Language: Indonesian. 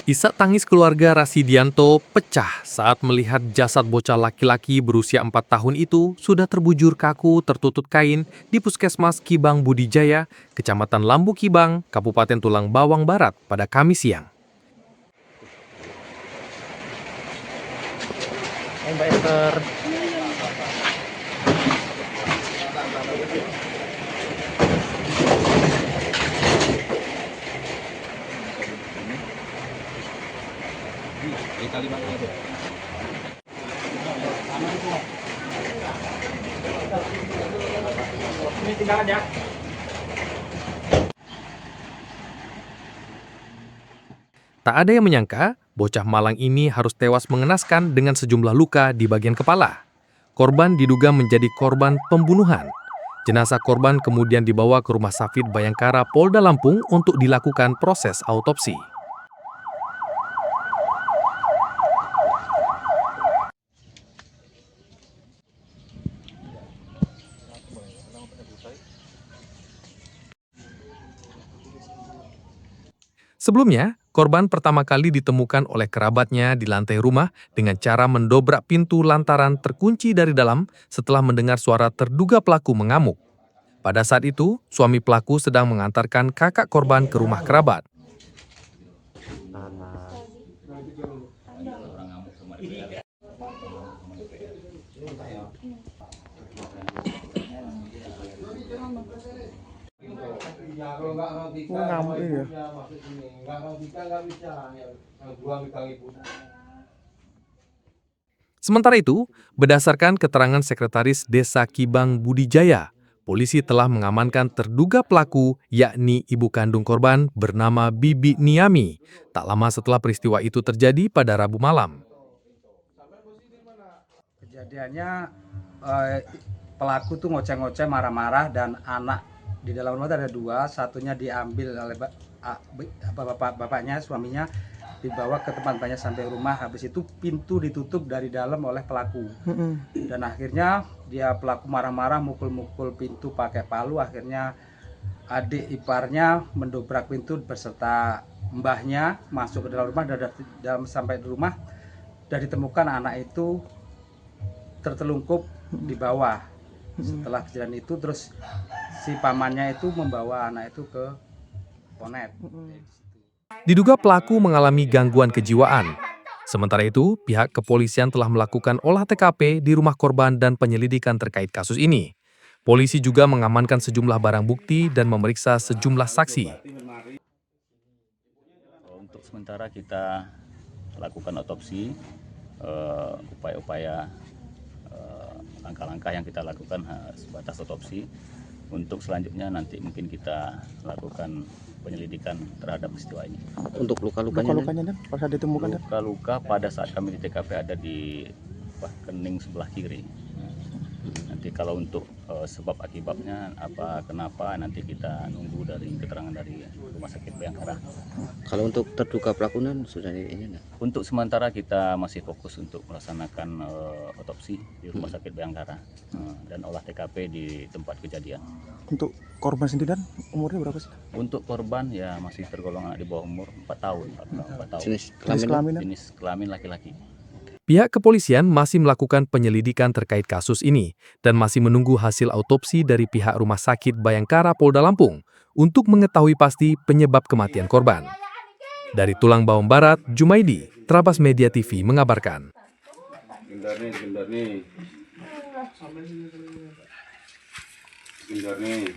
Isak tangis keluarga Rasidianto pecah saat melihat jasad bocah laki-laki berusia 4 tahun itu sudah terbujur kaku tertutup kain di Puskesmas Kibang Budijaya, Kecamatan Lambu Kibang, Kabupaten Tulang Bawang Barat pada Kamis siang. Tak ada yang menyangka, bocah malang ini harus tewas mengenaskan dengan sejumlah luka di bagian kepala. Korban diduga menjadi korban pembunuhan. Jenazah korban kemudian dibawa ke Rumah Sakit Bayangkara Polda Lampung untuk dilakukan proses autopsi. Sebelumnya, korban pertama kali ditemukan oleh kerabatnya di lantai rumah dengan cara mendobrak pintu lantaran terkunci dari dalam setelah mendengar suara terduga pelaku mengamuk. Pada saat itu, suami pelaku sedang mengantarkan kakak korban ke rumah kerabat. Ngamuk ini ya. Sementara itu, berdasarkan keterangan Sekretaris Desa Kibang Budijaya, polisi telah mengamankan terduga pelaku yakni ibu kandung korban bernama Bibi Niami, tak lama setelah peristiwa itu terjadi pada Rabu malam. Kejadiannya pelaku tuh ngoceh-ngoceh marah-marah dan anak di dalam rumah ada dua, satunya diambil oleh bapaknya, suaminya dibawa ke tempat banyak sampai rumah. Habis itu pintu ditutup dari dalam oleh pelaku. Dan akhirnya pelaku marah-marah mukul-mukul pintu pakai palu. Akhirnya adik iparnya mendobrak pintu beserta mbahnya masuk ke dalam rumah. Dan sampai di rumah dan ditemukan anak itu tertelungkup di bawah. Setelah kejadian itu terus si pamannya itu membawa anak itu ke Ponet. Diduga pelaku mengalami gangguan kejiwaan. Sementara itu, pihak kepolisian telah melakukan olah TKP di rumah korban dan penyelidikan terkait kasus ini. Polisi juga mengamankan sejumlah barang bukti dan memeriksa sejumlah saksi. Untuk sementara kita lakukan otopsi, upaya-upaya langkah-langkah yang kita lakukan sebatas otopsi. Untuk selanjutnya nanti mungkin kita lakukan penyelidikan terhadap peristiwa ini. Untuk luka-lukanya dan pas ditemukan luka-luka pada saat kami di TKP ada di kening sebelah kiri. Nanti kalau untuk sebab akibatnya kenapa nanti kita nunggu dari keterangan dari Rumah Sakit Bayangkara. Kalau untuk terduga pelakunya sudah ini enggak? Untuk sementara kita masih fokus untuk melaksanakan otopsi di Rumah Sakit Bayangkara dan olah TKP di tempat kejadian. Untuk korban sendiri dan umurnya berapa sih? Untuk korban ya masih tergolong anak di bawah umur 4 tahun. Jenis Kelamin laki-laki. Pihak kepolisian masih melakukan penyelidikan terkait kasus ini dan masih menunggu hasil autopsi dari pihak Rumah Sakit Bayangkara Polda Lampung untuk mengetahui pasti penyebab kematian korban. Dari Tulang Bawang Barat, Jumaidi, Trabas Media TV mengabarkan. Gendar nih.